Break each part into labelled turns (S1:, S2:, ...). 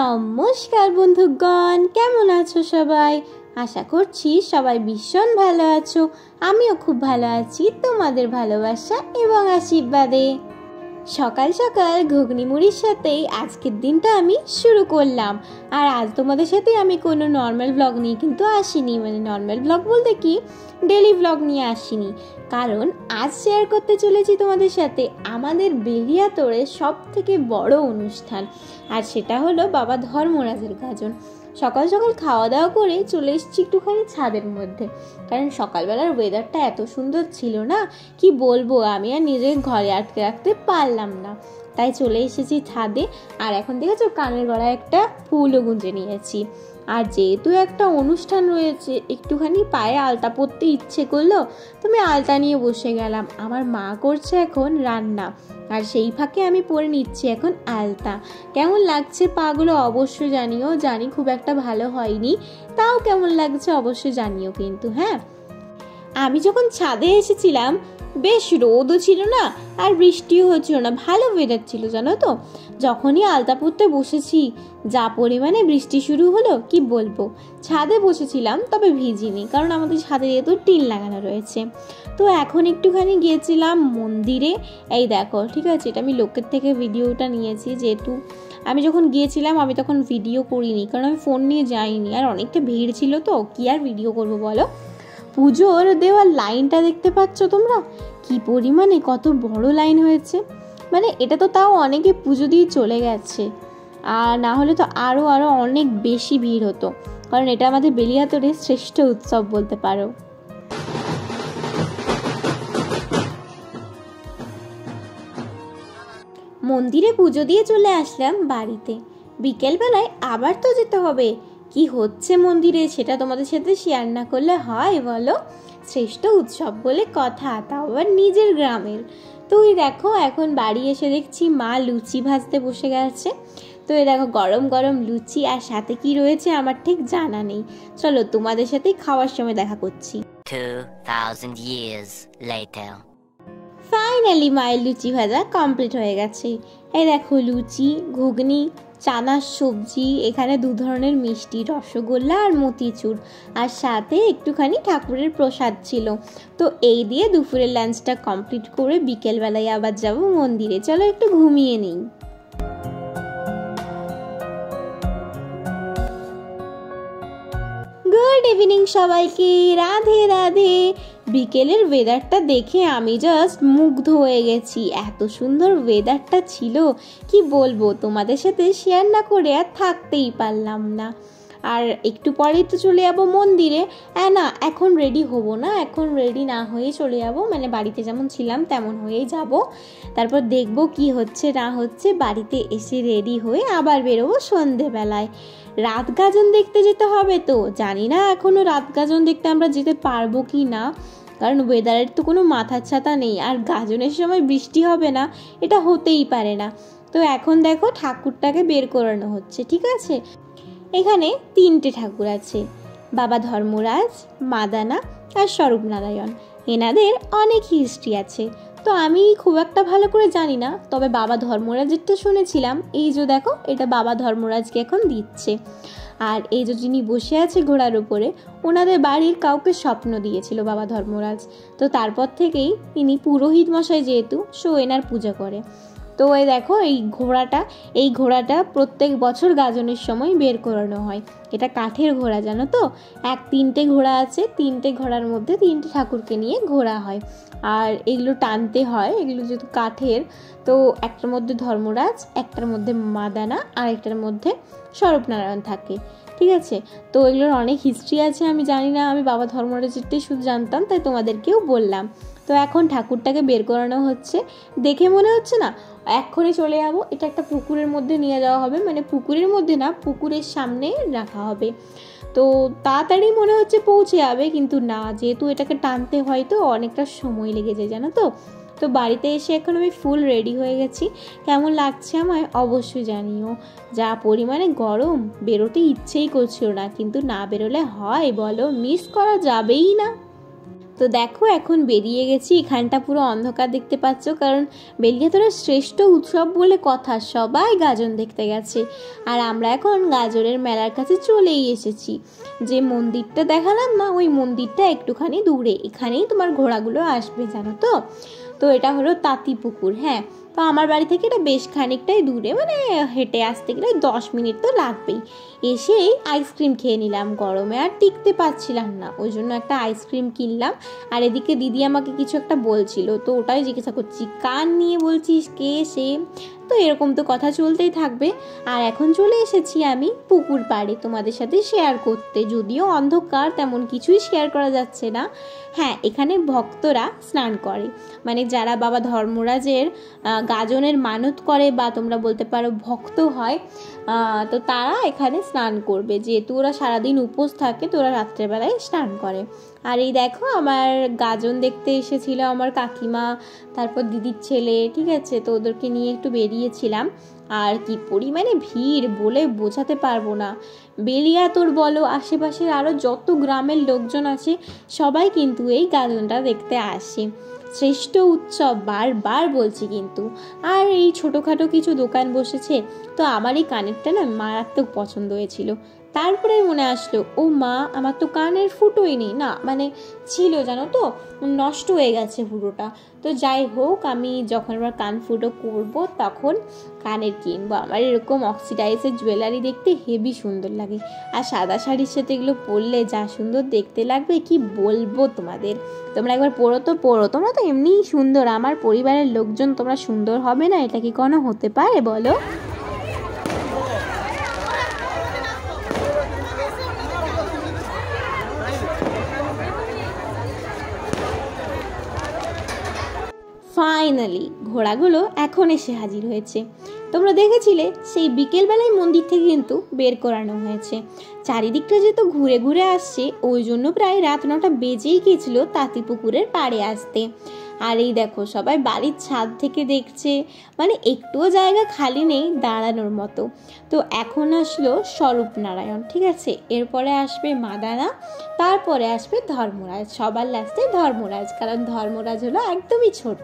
S1: নমস্কার বন্ধুগণ, কেমন আছো সবাই? আশা করছি সবাই ভীষণ ভালো আছো। আমিও খুব ভালো আছি তোমাদের ভালোবাসা এবং আশীর্বাদে। সকাল সকাল ঘুগনি মুড়ির সাথেই আজকের দিনটা আমি শুরু করলাম। আর আজ তোমাদের সাথে আমি কোনো নর্মাল ব্লগ নিয়ে কিন্তু আসিনি, মানে নর্মাল ব্লগ বলতে কি ডেলি ব্লগ নিয়ে আসিনি, কারণ আজ শেয়ার করতে চলেছি তোমাদের সাথে আমাদের বেলিয়াতোড়ে সব থেকে বড় অনুষ্ঠান, আর সেটা হলো বাবা ধর্মরাজের গাজন। সকাল সকাল খাওয়া দাওয়া করে চলে এসেছি একটুখানি ছাদের মধ্যে, কারণ সকালবেলার ওয়েদারটা এত সুন্দর ছিল না, কি বলবো, আমি আর নিজের ঘরে আটকে রাখতে পারলাম না, তাই চলে এসেছি ছাদে। আর এখন দেখেছো কানের গলায় একটা ফুলও গুঁজে নিয়েছি। আর যেহেতু একটা অনুষ্ঠান রয়েছে, একটুখানি পায়ে আলতা পরতে ইচ্ছে করলো, তো আমি আলতা নিয়ে বসে গেলাম। আমার মা করছে এখন রান্না, আর সেই ফাঁকে আমি পরে নিচ্ছি এখন আলতা। কেমন লাগছে পাগুলো অবশ্যই জানিও। জানি খুব একটা ভালো হয়নি, তাও কেমন লাগছে অবশ্যই জানিও কিন্তু। হ্যাঁ, আমি যখন ছাদে এসেছিলাম বেশ রোদও ছিল না আর বৃষ্টিও হচ্ছিল না, ভালো ওয়েদার ছিল জানো তো। যখনই আলতা পরতে বসেছি যা পরিমাণে বৃষ্টি শুরু হলো কি বলবো। ছাদে বসেছিলাম তবে ভিজিনি, কারণ আমাদের ছাদে যেহেতু টিন লাগানো রয়েছে। তো এখন একটুখানি গিয়েছিলাম মন্দিরে। এই দেখো, ঠিক আছে, এটা আমি লোকের থেকে ভিডিওটা নিয়েছি, যেহেতু আমি যখন গিয়েছিলাম আমি তখন ভিডিও করিনি, কারণ আমি ফোন নিয়ে যাইনি, আর অনেকটা ভিড় ছিল, তো কি আর ভিডিও করবো বলো। পুজোর দেওয়ার লাইনটা দেখতে পাচ্ছ তোমরা, কি পরিমাণে কত বড় লাইন হয়েছে। মানে এটা তো তাও অনেকে পুজো দিয়ে চলে গেছে, আর না হলে তো আরও অনেক বেশি ভিড় হতো, কারণ এটা আমাদের বেলিয়াতোড়ের শ্রেষ্ঠ উৎসব বলতে পারো। মন্দিরে পুজো দিয়ে চলে আসলাম বাড়িতে। বিকেলবেলায় আবার তো যেতে হবে। কি হচ্ছে মন্দিরে সেটা তোমাদের সাথে শেয়ার না করলে হয় বলো? শ্রেষ্ঠ উৎসব বলে কথা, তাও আবার নিজের গ্রামের। তো ওই দেখো এখন বাড়ি এসে দেখছি মা লুচি ভাজতে বসে গেছে। তো এই দেখো গরম গরম লুচি, আর সাথে কি রয়েছে আমার ঠিক জানা নেই। চলো তোমাদের সাথেই খাওয়ার সময় দেখা করছি।
S2: 2000 years later.
S1: ফাইনালি মায়ের লুচি ভাজা কমপ্লিট হয়ে গেছে। এই দেখো লুচি, ঘুগনি, চানার সবজি, এখানে দু ধরনের মিষ্টি, রসগোল্লা আর মতিচুর, আর সাথে একটুখানি ঠাকুরের প্রসাদ ছিল। তো এই দিয়ে দুপুরের লাঞ্চটা কমপ্লিট করে বিকেলবেলায় আবার যাব মন্দিরে। চলো একটু ঘুমিয়ে নিই। গুড ইভিনিং সবাইকে, রাধে রাধে। বিকেলের ওয়েদারটা দেখে আমি জাস্ট মুগ্ধ হয়ে গেছি, এত সুন্দর ওয়েদারটা ছিল কি বলবো, তোমাদের সাথে শেয়ার না করে আর থাকতেই পারলাম না। আর একটু পরেই তো চলে যাবো মন্দিরে। না, এখন রেডি হব না, এখন রেডি না হয়ে চলে যাব, মানে বাড়িতে যেমন ছিলাম তেমন হয়েই যাব। তারপর দেখবো কি হচ্ছে না হচ্ছে, বাড়িতে এসে রেডি হয়ে আবার বেরোবো সন্ধেবেলায়। রাত গাজন দেখতে যেতে হবে, তো জানি না এখনও রাত গাজন দেখতে আমরা যেতে পারবো কি না, কারণ ওয়েদারের তো কোনো মাথার ছাতা নেই, আর গাজনের সময় বৃষ্টি হবে না এটা হতেই পারে না। তো এখন দেখো ঠাকুরটাকে বের করানো হচ্ছে, ঠিক আছে। এখানে 3টে ঠাকুর আছে, বাবা ধর্মরাজ, মাদানা আর স্বরূপনারায়ণ। এনাদের অনেক হিস্ট্রি আছে, তো আমি খুব একটা ভালো করে জানি না, তবে বাবা ধর্মরাজেরটা শুনেছিলাম। এই যে দেখো, এটা বাবা ধর্মরাজকে এখন দিচ্ছে। আর এই যে যিনি বসে আছে ঘোড়ার উপরে, ওনাদের বাড়ির কাউকে স্বপ্ন দিয়েছিল বাবা ধর্মরাজ, তো তারপর থেকেই ইনি পুরোহিত মশাই যেহেতু, সো এনার পূজা করে। তো এই দেখো এই ঘোড়াটা প্রত্যেক বছর গাজনের সময় বের করানো হয়। এটা কাঠের ঘোড়া জানো তো, 3টে ঘোড়া আছে, 3টে ঘোড়ার মধ্যে 3টে ঠাকুরকে নিয়ে ঘোরা হয়, আর এগুলো টানতে হয়, এগুলো যেহেতু কাঠের। তো একটার মধ্যে ধর্মরাজ, একটার মধ্যে মাদানা, আর একটার মধ্যে স্বরূপনারায়ণ থাকে, ঠিক আছে। তো এগুলোর অনেক হিস্ট্রি আছে, আমি জানি না, আমি বাবা ধর্মরাজেরটাই শুধু জানতাম, তাই তোমাদেরকেও বললাম। তো এখন ঠাকুরটাকে বের করানো হচ্ছে, দেখে মনে হচ্ছে না এক্ষুনি চলে যাবো। এটা একটা পুকুরের মধ্যে নিয়ে যাওয়া হবে, মানে পুকুরের মধ্যে না, পুকুরের সামনে রাখা হবে। তো তাড়াতাড়ি মনে হচ্ছে পৌঁছে যাবে, কিন্তু না, যেহেতু এটাকে টানতে হয় তো অনেকটা সময় লেগে যায় জানো তো। তো বাড়িতে এসে এখন আমি ফুল রেডি হয়ে গেছি। কেমন লাগছে আমায় অবশ্যই জানিও। যা পরিমাণে গরম, বেরোতে ইচ্ছেই করছিল না, কিন্তু না বেরোলে হয় বলো, মিস করা যাবেই না। তো দেখো এখন বেরিয়ে গেছি, এখানটা পুরো অন্ধকার দেখতে পাচ্ছ, কারণ বেলিয়াতোড়ের শ্রেষ্ঠ উৎসব বলে কথা, সবাই গাজন দেখতে গেছে। আর আমরা এখন গাজরের মেলার কাছে চলেই এসেছি। যে মন্দিরটা দেখালাম না, ওই মন্দিরটা একটুখানি দূরে, এখানেই তোমার ঘোড়াগুলো আসবে জানো তো। তো এটা হলো তাঁতি পুকুর। হ্যাঁ, তো আমার বাড়ি থেকে এটা বেশ খানিকটাই দূরে, মানে হেঁটে আসতে গেলে 10 মিনিট তো লাগবেই। এসেই আইসক্রিম খেয়ে নিলাম, গরমে আর টিকতে পারছিলাম না, ওই জন্য একটা আইসক্রিম কিনলাম। আর এদিকে দিদি আমাকে কিছু একটা বলছিল, তো ওটাই জিজ্ঞাসা করছি, কান নিয়ে বলছিস, কে সে? তো এরকম তো কথা চলতেই থাকবে। আর এখন চলে এসেছি আমি পুকুর পাড়ে তোমাদের সাথে শেয়ার করতে, যদিও অন্ধকার তেমন কিছুই শেয়ার করা যাচ্ছে না। হ্যাঁ, এখানে ভক্তরা স্নান করে, মানে যারা বাবা ধর্মরাজের গাজনের মানত করে বা তোমরা বলতে পারো ভক্ত হয়, তো তারা এখানে স্নান করবে। যেহেতু ওরা সারাদিন উপোস থাকে, তো ওরা রাত্রেবেলায় স্নান করে। আর এই দেখো আমার গাজন দেখতে এসেছিল আমার কাকিমা, তারপর দিদির ছেলে, ঠিক আছে, তো ওদেরকে নিয়ে একটু বেরিয়েছিলাম। আর কি পরিমাণে ভিড় বলে বোঝাতে পারবো না। বেলিয়াতোড় বলো, আশেপাশের আরও যত গ্রামের লোকজন আছে সবাই কিন্তু এই গাজনটা দেখতে আসে। শ্রেষ্ঠ উৎসব, বারবার বলছি কিন্তু। আর এই ছোটোখাটো কিছু দোকান বসেছে, তো আমার এই কানেরটা না মারাত্মক পছন্দ হয়েছিল। তারপরে মনে আসলো, ও মা, আমার তো কানের ফুটোই নেই না, মানে ছিল জানো তো, নষ্ট হয়ে গেছে পুরোটা। তো যাই হোক, আমি যখন আবার কান ফুটো করবো তখন কানের কিনবো। আমার এরকম অক্সিডাইজের জুয়েলারি দেখতে হেভি সুন্দর লাগে, আর সাদা শাড়ির সাথে এগুলো পরলে যা সুন্দর দেখতে লাগবে কি বলবো তোমাদের। তোমরা একবার পরো তো পরো, তোমরা তো এমনিই সুন্দর, আমার পরিবারের লোকজন তোমরা সুন্দর হবে না, এটা কি কোনো হতে পারে বলো? ফাইনালি ঘোড়াগুলো এখন এসে হাজির হয়েছে। তোমরা দেখেছিলে সেই বিকেলবেলায় মন্দির থেকে কিন্তু বের করানো হয়েছে। চারিদিকটা যেহেতু ঘুরে ঘুরে আসছে, ওই জন্য প্রায় রাত 9টা বেজেই গিয়েছিল তাঁতি পুকুরের পাড়ে আসতে। আর এই দেখো সবাই বাড়ির ছাদ থেকে দেখছে, মানে একটুও জায়গা খালি নেই দাঁড়ানোর মতো। তো এখন আসলো স্বরূপনারায়ণ, ঠিক আছে, এরপরে আসবে মাদানা, তারপরে আসবে ধর্মরাজ, সবার লাস্টে ধর্মরাজ, কারণ ধর্মরাজ হলো একদমই ছোট।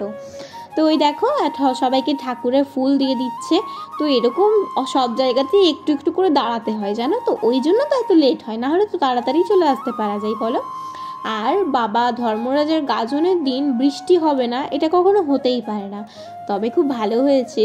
S1: তো ওই দেখো সবাইকে ঠাকুরের ফুল দিয়ে দিচ্ছে। তো এরকম সব জায়গাতেই একটু একটু করে দাঁড়াতে হয় জানো তো, ওই জন্য তো এত লেট হয়, না হলে তো তাড়াতাড়ি চলে আসতে পারা যায় বলো। আর বাবা ধর্মরাজের গাজনের দিন বৃষ্টি হবে না এটা কখনো হতেই পারে না। তবে খুব ভালো হয়েছে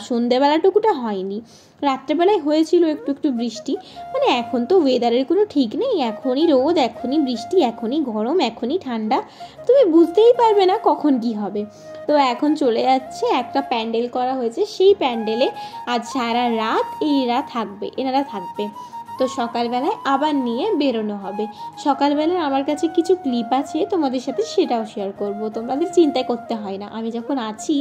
S1: সন্ধেবেলাটুকুটা হয়নি, রাত্রেবেলায় হয়েছিল একটু একটু বৃষ্টি। মানে এখন তো ওয়েদারের কোনো ঠিক নেই, এখনই রোদ, এখনই বৃষ্টি, এখনই গরম, এখনই ঠান্ডা, তুমি বুঝতেই পারবে না কখন কি হবে। তো এখন চলে যাচ্ছে, একটা প্যান্ডেল করা হয়েছে, সেই প্যান্ডেলে আজ সারা রাত এনারা থাকবে। তো সকালবেলায় আবার নিয়ে বেরোনো হবে। সকালবেলায় আমার কাছে কিছু ক্লিপ আছে, তোমাদের সাথে সেটাও শেয়ার করব, তোমাদের চিন্তা করতে হয় না, আমি যখন আছি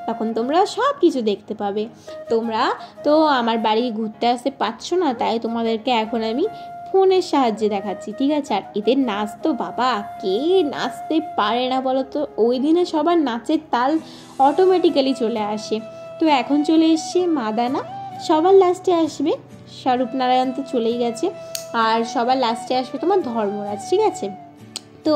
S1: তখন তোমরা সব কিছু দেখতে পাবে। তোমরা তো আমার বাড়ি ঘুরতে আসতে পারছো না, তাই তোমাদেরকে এখন আমি ফোনের সাহায্যে দেখাচ্ছি, ঠিক আছে। আর এদের নাচ তো বাবা, কে নাচতে পারে না বলো তো, ওই দিনে সবার নাচের তাল অটোমেটিক্যালি চলে আসে। তো এখন চলে এসছে মাদানা, সবার লাস্টে আসবে স্বরূপনারায়ণ, তো চলেই গেছে, আর সবার লাস্টে আসবে তোমার ধর্মরাজ, ঠিক আছে। তো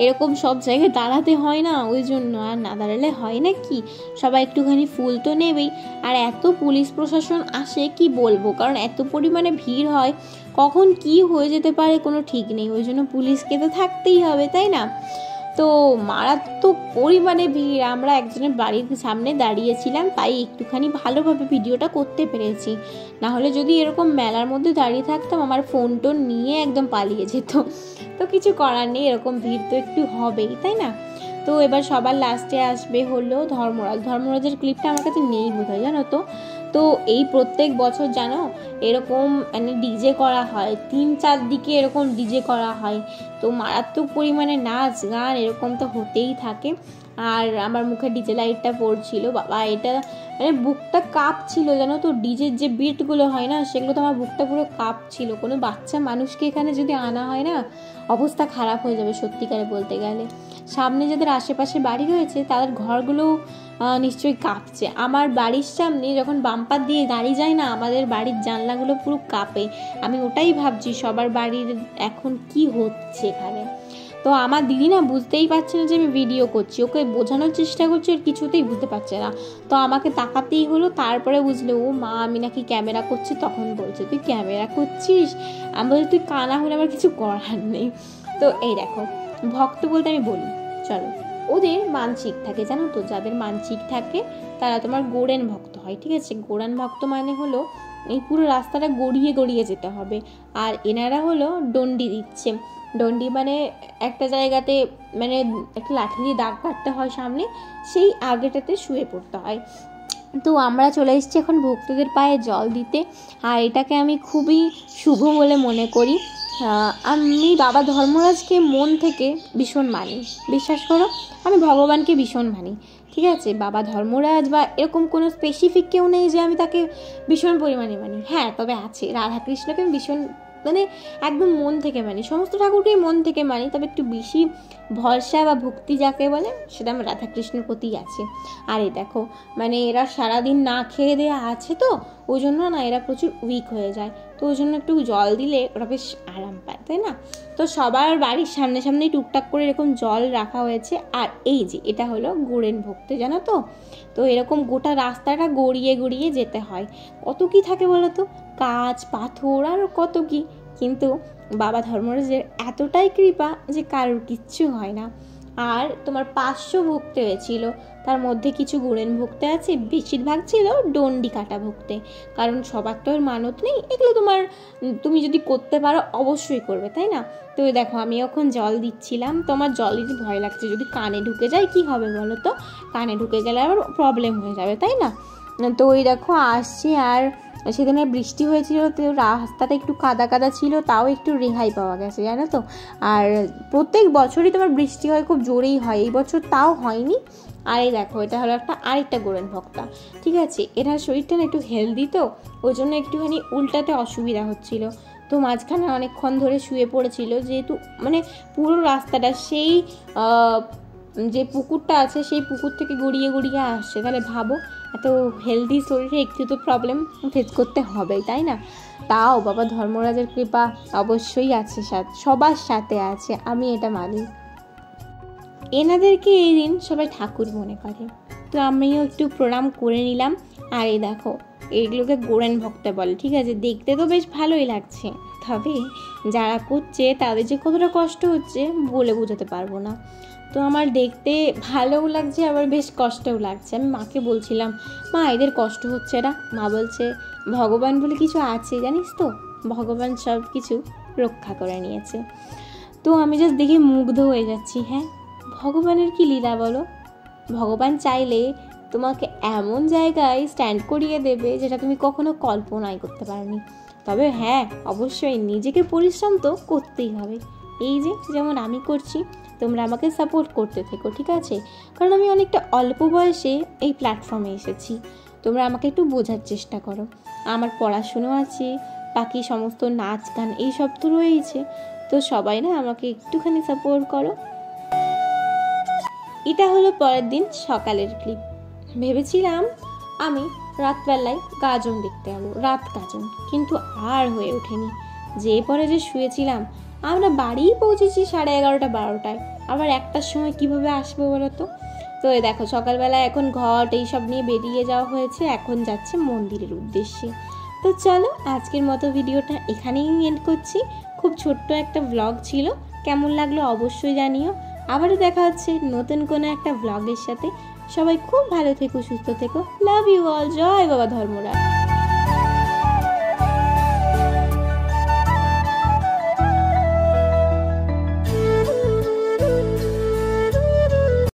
S1: এরকম সব জায়গায় দাঁড়াতে হয় না, ওই জন্য, আর না দাঁড়ালে হয় না কি, সবাই একটুখানি ফুল তো নেবেই। আর এত পুলিশ প্রশাসন আসে কি বলবো, কারণ এত পরিমাণে ভিড় হয়, কখন কি হয়ে যেতে পারে কোনো ঠিক নেই, ওই জন্য পুলিশকে তো থাকতেই হবে, তাই না। তো মারাত্মক পরিমাণে ভিড়, আমরা একজনের বাড়ির সামনে দাঁড়িয়েছিলাম, তাই একটুখানি ভালোভাবে ভিডিওটা করতে পেরেছি, না হলে যদি এরকম মেলার মধ্যে দাঁড়িয়ে থাকতাম আমার ফোন টোন নিয়ে একদম পালিয়ে যেত। তো কিছু করার নেই, এরকম ভিড় তো একটু হবেই, তাই না। তো এবার সবার লাস্টে আসবে হলো ধর্মরাজের ক্লিপটা আমার কাছে নেই বোধহয় জানো তো। তো এই প্রত্যেক বছর জানো এরকম মানে ডিজে করা হয়, 3-4 দিকে এরকম ডিজে করা হয়, তো মারাত্মক পরিমাণে নাচ গান এরকম তো হতেই থাকে। আর আমার মুখে ডিজে লাইটটা পড়ছিল, বাবা এটা মানে বুকটা কাঁপছিল জানো তো, ডিজের যে বিটগুলো হয় না সেগুলো তো আমার বুকটা পুরো কাঁপছিল। কোনো বাচ্চা মানুষকে এখানে যদি আনা হয় না, অবস্থা খারাপ হয়ে যাবে সত্যিকারে বলতে গেলে। সামনে যাদের আশেপাশে বাড়ি রয়েছে তাদের ঘরগুলো নিশ্চয়ই কাঁপছে। আমার বাড়ির সামনে যখন বাম্পার দিয়ে গাড়ি যায় না, আমাদের বাড়ির জানলাগুলো পুরো কাঁপে। আমি ওটাই ভাবছি সবার বাড়ির এখন কি হচ্ছে এখানে। তো তো আমার দিদি না বুঝতেই পারছে না যে আমি ভিডিও করছি, ওকে বোঝানোর চেষ্টা করছি, আর কিছুতেই বুঝতে পারছে না। তো আমাকে তাকাতেই হলো, তারপরে বুঝলো ও মা আমি নাকি ক্যামেরা করছি। তখন বলছে তুই ক্যামেরা করছিস? আমি বলছি তুই কানা হলে আমার কিছু করার নেই। তো এই দেখো, ভক্ত বলতে আমি বলি চলো, ওদের মানসিক থাকে জানো তো, যাদের মানসিক থাকে তারা তোমার গোড়েন ভক্ত হয়, ঠিক আছে? গোড়ান ভক্ত মানে হলো এই পুরো রাস্তাটা গড়িয়ে গড়িয়ে যেতে হবে, আর এনারা হলো ডন্ডি দিচ্ছে। ডন্ডি মানে একটা জায়গাতে মানে একটা লাঠি দিয়ে দাগ কাটতে হয় সামনে, সেই আগেটাতে শুয়ে পড়তে হয়। তো আমরা চলে এসেছি এখন ভক্তদের পায়ে জল দিতে, আর এটাকে আমি খুবই শুভ বলে মনে করি। আমি বাবা ধর্মরাজকে মন থেকে ভীষণ মানি, বিশ্বাস করো আমি ভগবানকে ভীষণ মানি, ঠিক আছে? বাবা ধর্মরাজ বা এরকম কোনো স্পেসিফিক কেউ নেই যে আমি তাকে ভীষণ পরিমাণে মানি। হ্যাঁ, তবে আছে রাধাকৃষ্ণকে আমি ভীষণ মানে একদম মন থেকে মানি, সমস্ত ঠাকুরকেই মন থেকে মানি, তবে একটু বেশি ভরসা বা ভক্তি যাকে বলে সেটা আমার রাধাকৃষ্ণের প্রতি আছে। আর এই দেখো মানে এরা সারাদিন না খেয়ে দেওয়া আছে, তো ওই জন্য না এরা প্রচুর উইক হয়ে যায়, তো ওই জন্য একটু জল দিলে ওরা বেশ আরাম পায়, তাই না? তো সবার বাড়ির সামনে সামনেই টুকটাক করে এরকম জল রাখা হয়েছে। আর এই যে এটা হলো গোড়েন ভক্ত, জানো তো? তো এরকম গোটা রাস্তাটা গড়িয়ে গড়িয়ে যেতে হয়। কত কি থাকে বলো তো, কাঁচ পাথর আর কত কি, কিন্তু বাবা ধর্মরাজের এতটাই কৃপা যে কারোর কিচ্ছু হয় না। আর তোমার 500 ভক্তে হয়েছিল, তার মধ্যে কিছু গোড়েন ভক্তে আছে, বেশিরভাগ ছিল ডন্ডি কাটা ভক্তে, কারণ সবার তো আর মানত নেই, এগুলো তুমি যদি করতে পারো অবশ্যই করবে, তাই না? তো দেখো আমি এখন জল দিচ্ছিলাম, তোমার জল দিতে ভয় লাগছে, যদি কানে ঢুকে যায় কি হবে বলো তো? কানে ঢুকে গেলে আবার প্রবলেম হয়ে যাবে, তাই না? তো ওই দেখো আসছি, আর সেদিনে বৃষ্টি হয়েছিল তো রাস্তাটা একটু কাদা কাদা ছিল, তাও একটু রেহাই পাওয়া গেছে জানো তো। আর প্রত্যেক বছরই তোমার বৃষ্টি হয়, খুব জোরেই হয়, এই বছর তাও হয়নি। আর এই দেখো এটা হলো আরেকটা গোড়েন ভক্তা, ঠিক আছে? এটার শরীরটা না একটু হেলদি, তো ওই জন্য একটুখানি উল্টাতে অসুবিধা হচ্ছিল, তো মাঝখানে অনেকক্ষণ ধরে শুয়ে পড়েছিল, যেহেতু মানে পুরো রাস্তাটা সেই যে পুকুরটা আছে সেই পুকুর থেকে গড়িয়ে গড়িয়ে আসছে, তাহলে ভাবো এত হেলদি শরীরে একটু তো প্রবলেম ফেস করতে হবেই, তাই না? তাও বাবা ধর্মরাজের কৃপা অবশ্যই আছে, সবার সাথে আছে, আমি এটা মানি। এনাদেরকে এই দিন সবাই ঠাকুর মনে করে, তো আমিও একটু প্রণাম করে নিলাম। আর এই দেখো এইগুলোকে গোড়েন ভক্ত বলে, ঠিক আছে? দেখতে তো বেশ ভালোই লাগছে, তবে যারা করছে তাদের যে কতটা কষ্ট হচ্ছে বলে বোঝাতে পারবো না। তো আমার দেখতে ভালোও লাগছে আবার বেশ কষ্টও লাগছে। আমি মাকে বলছিলাম, মা এদের কষ্ট হচ্ছে না? মা বলছে ভগবান বলে কিছু আছে জানিস তো, ভগবান সব কিছু রক্ষা করে নিয়েছে। তো আমি জাস্ট দেখে মুগ্ধ হয়ে যাচ্ছি। হ্যাঁ, ভগবানের কি লীলা বলো? ভগবান চাইলে তোমাকে এমন জায়গায় স্ট্যান্ড করিয়ে দেবে যেটা তুমি কখনো কল্পনাই করতে পারোনি। তবে হ্যাঁ, অবশ্যই নিজেকে পরিশ্রম তো করতেই হবে। এই যে যেমন আমি করছি, তোমরা আমাকে সাপোর্ট করতে থেকো, ঠিক আছে? কারণ আমি অনেকটা অল্প বয়সে এই প্ল্যাটফর্মে এসেছি, তোমরা আমাকে একটু বোঝার চেষ্টা করো। আমার পড়াশুনো আছে, বাকি সমস্ত নাচ গান এইসব তো রয়েছে, তো সবাই না আমাকে একটুখানি সাপোর্ট করো। এটা হলো পরের দিন সকালের ক্লিপ। ভেবেছিলাম আমি রাতবেলায় গাজন দেখতে যাবো, রাত গাজন, কিন্তু আর হয়ে ওঠেনি। যে পরে যে শুয়েছিলাম, আমরা বাড়িই পৌঁছেছি 11:30-12টায়, আবার 1টার সময় কিভাবে আসবো বলো তো? তো এই দেখো সকালবেলা এখন ঘট এইসব নিয়ে বেরিয়ে যাওয়া হয়েছে, এখন যাচ্ছে মন্দিরের উদ্দেশ্যে। তো চলো আজকের মতো ভিডিওটা এখানেই এন্ড করছি। খুব ছোট্ট একটা ব্লগ ছিল, কেমন লাগলো অবশ্যই জানিও। আবারও দেখা হচ্ছে নতুন কোনো একটা ব্লগের সাথে। সবাই খুব ভালো থেকো, সুস্থ থেকো, লাভ ইউ অল, জয় বাবা ধর্মরাজ।